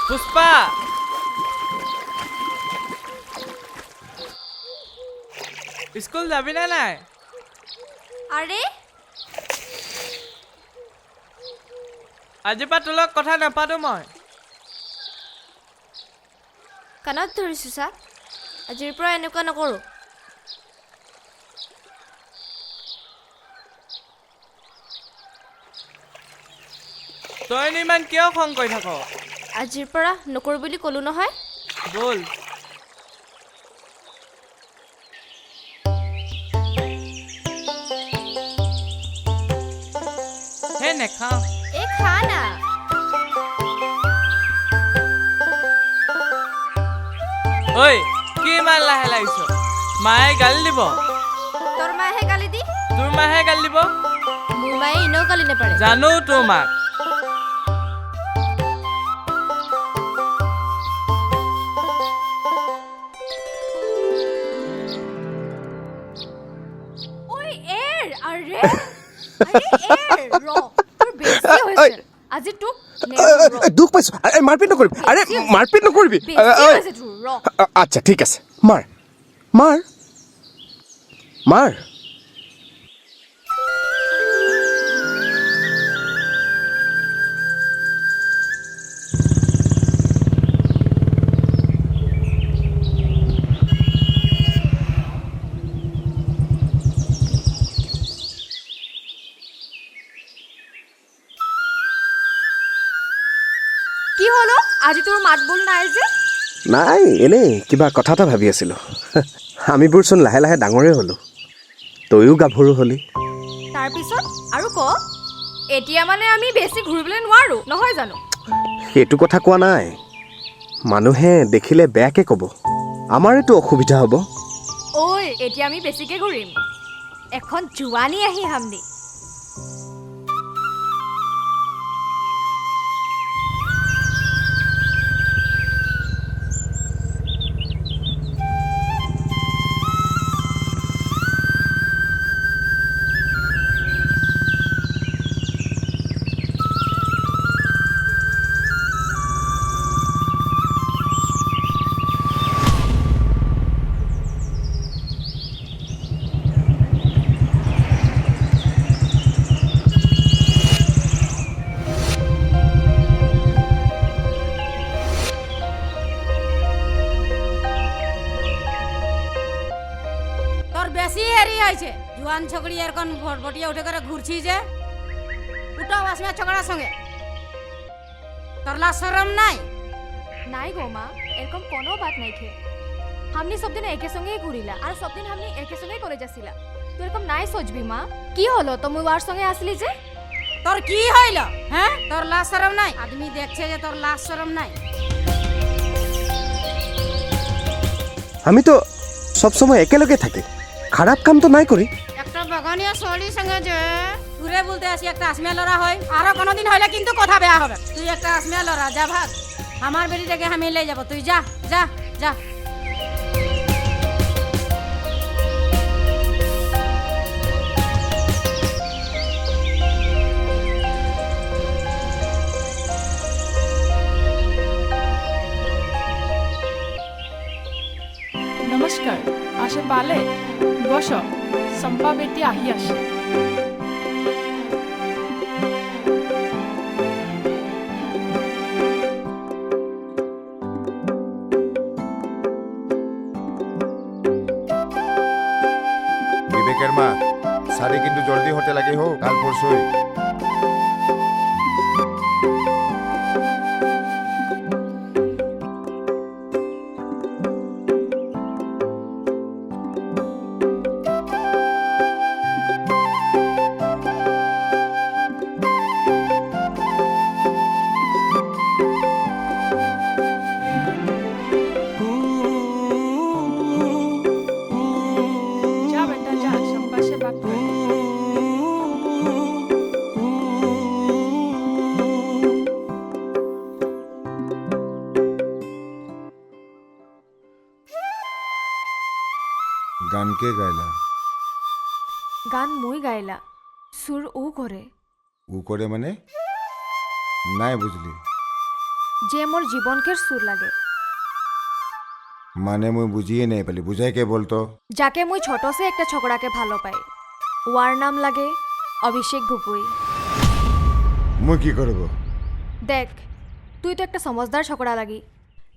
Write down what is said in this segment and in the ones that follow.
Pushpa school যাবি না নাই? আৰে আজিৰ পৰা তোৰ লগত কথা নাপাতো মই। কাণত ধৰিছো চা, আজিৰ পৰা এনেকুৱা নকৰোঁ। তইনো ইমান কিয় খং কৰি থাক? আজিৰ পৰা নকৰোঁ বুলি ক'লো নহয়। বল হে নেখাওঁ। এই খা না। ঐ কি ইমান লাহে লাগিছ? মায়ে গালি দিব। তোৰ মায়েহে গালি দি? তোৰ মাহে গালি দিব। মোৰ মায়ে এনেও গালি নেপাৰে। জানো তোৰ মাক। ঐ এৰ আৰে এৰ ৰ তোৰ বেছি হৈছে আজি তোক দুখ পাইছো। মাৰপিট নকৰিবি। আৰে মাৰপিট নকৰিবি। আচ্ছা ঠিক আছে, মাৰ মাৰ মাৰ। কি হলো আজি তোৰ মাত বোল নাই যে? নাই, এনেই কিবা কথা এটা ভাবি আছিলো। আমিবোৰচোন লাহে লাহে ডাঙৰেই হ'লো, তয়ো গাভৰু হ'লি। তাৰপিছত আৰু ক, এতিয়া মানে আমি বেছি ঘূৰিবলৈ নোৱাৰো নহয় জানো? সেইটো কথা কোৱা নাই, মানুহে দেখিলে বেয়াকে ক'ব, আমাৰেতো অসুবিধা হ'ব। ঐ এতিয়া আমি বেছিকে ঘূৰিম, এখন জোৱানী আহি হামদি। বেশি হেরি হয়েছে জোয়ান ছকড়ি এরকম ভটভটিয়া উঠে করে ঘুরছি যে উঠাও আসবে ছকড়ার সঙ্গে তোর লাজ শরম নাই নাই গো মা, এরকম কোনো বাত নাই খে। हमने सब दिन एके संगे ही घुरिला और सब दिन हमने एके संगे ही कॉलेज आसिला। तू এরকম নাই সোচবি মা। কি হলো তো মুই ওর সঙ্গে আসলি যে? তোর কি হইল? হ্যাঁ তোর লাজ শরম নাই? আদমি দেখছে যে তোর লাজ শরম নাই। আমি তো সবসময় একেলগে থাকি, খারাপ কাম তো নাই করি। একটা বাগানিয়া শৈলীর সঙ্গে যে ঘুরে বলতে আসি একটা আসমিয়া লড়া হয়, আরো কোনোদিন হইলে কিন্তু কথা বেয়া হবে। তুই একটা আসমিয়া লড়া, যা ভাগ। আমার বেরিটাকে আমি লে যাব, তুই যা যা যা। নমস্কাৰ, আশে পালে বস, চম্পা বেটি আহি আছে। বিবেকের মা, শাড়ি কিন্তু জলদি হতে লাগে হোক, কাল পরশুই। যা বেটা যা, চম্পা সে বাত কর। গান কে গাইলা? গান মই গাইলা, সুর ও করে। ও করে মানে? নাই বুঝলি। যে মোৰ জীৱনকে চুৰ লাগে, মানে মই বুঝিয়ে নাই পালি, বুঝাই কে বলতো। যাকে মই ছোট সে একটা ছকড়াকে ভালো পাই, ওয়ার নাম লাগে অভিষেক গগৈ। মই কি করব? দেখ, তুই তো একটা সমझदार ছকড়া লাগি,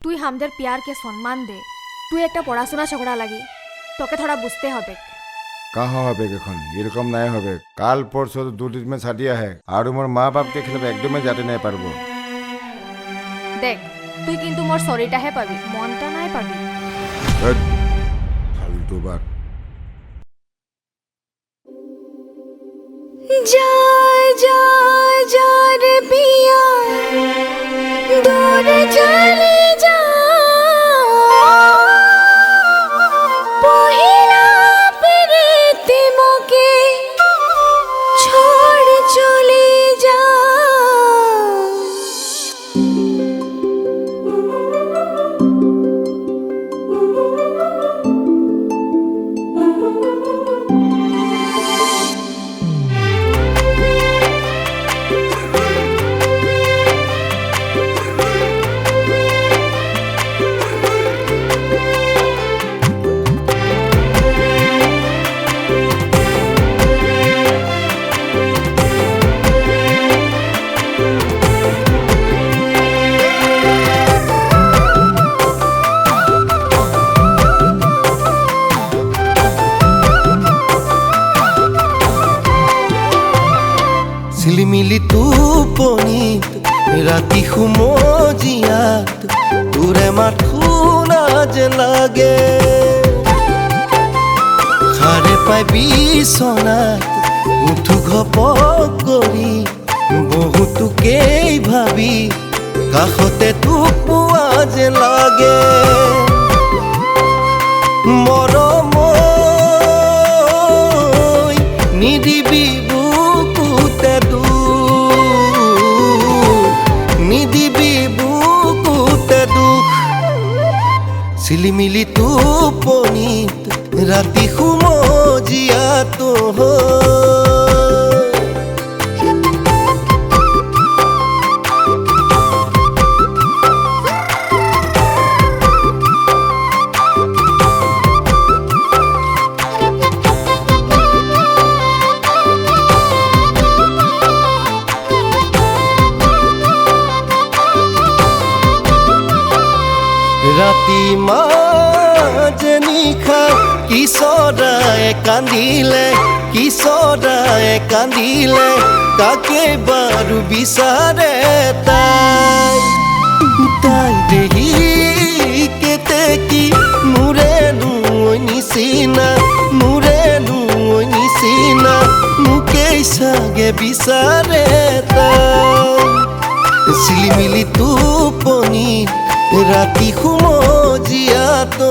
তুই হামদের প্যারকে সম্মান দে। তুই একটা পড়াশোনা ছকড়া লাগি, তোকে থোড়া বুঝতে হবে। কাহা হবে এখন এরকম নাই হবে, কাল পরশু তো 2 दिन में शादी है আর মোর মা বাপ কে খেলে একদমই যাতে নাই পারবো। দেখ, তুই কিন্তু মোর শরীরটাহে পাবি, মনটা নাই পাবি। ধ্যাৎ, ফালতু বাত। যায় যায় যায় রে পিয়া, দূরে চলে যা। পহিলা প্রীতি মোকে छोड़ চলে যা। ঝিলিমিলি টোপনিত ৰাতি সুমজিয়াত তোৰে মাত শুনা যেন লাগে। সাৰে পাই বিচনাত উঠো ঘপক কৰি, বহুতোকেই ভাবি কাষতে তোক পোৱা যেন লাগে। মৰম নিদিবি বুকুতে দুখ, নিদিবি বুকুতে দুখ। ঝিলিমিলি টোপনিত ৰাতি সুমজিয়াতো ৰাতি মাজে নিশা কিশোৰায়ে কান্দিলে, কিশোৰায়ে কান্দিলে, কাকে বাৰু বিচাৰে তাই। তাই দেহি কেতে কি মোৰে নুই নিচিনা, মোৰে নুই নিচিনা, মোকেই চাগে বিচাৰে তাই। ঝিলিমিলি টোপনিত ৰাতি সুমজিয়াতো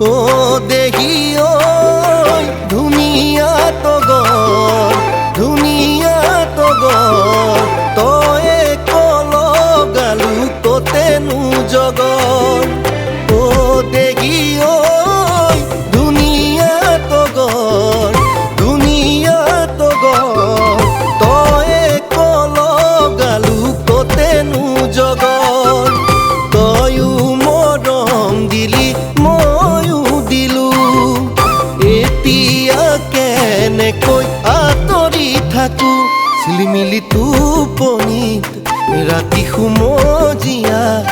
ও দেহি ঐ ধুনীয়া তগৰ, ধুনীয়া তগৰ, তয়ে কলগালু কতেনো জগৰ। ও দেহি ঐ ধুনীয়া তগৰ, ধুনীয়া তগৰ, তয়ে কলগালু কতেনো জগৰ। তয়ো মৰম দিলি ময়ো দিলো, এতিয়া কেনেকৈ আঁতৰি থাকো। ঝিলিমিলি টোপনিত ৰাতি সুমজিয়াত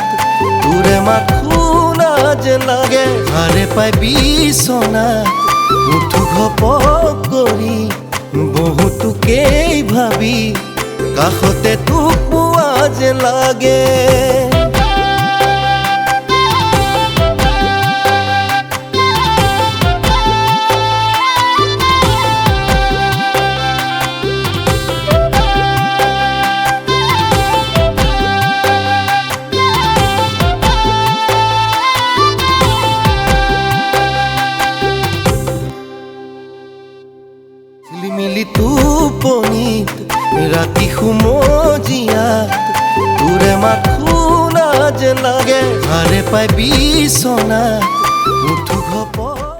তোৰে মাত শুনা যেন লাগে। সাৰে পাই বিচনাত উঠো ঘপক কৰি, বহুতোকেই ভাবি কাষতে তোক পোৱা যেন লাগে। ৰাতি সুমজিয়াত তোৰে মাত শুনা যেন লাগে আৰে পাই বিচনাত উঠো ঘপক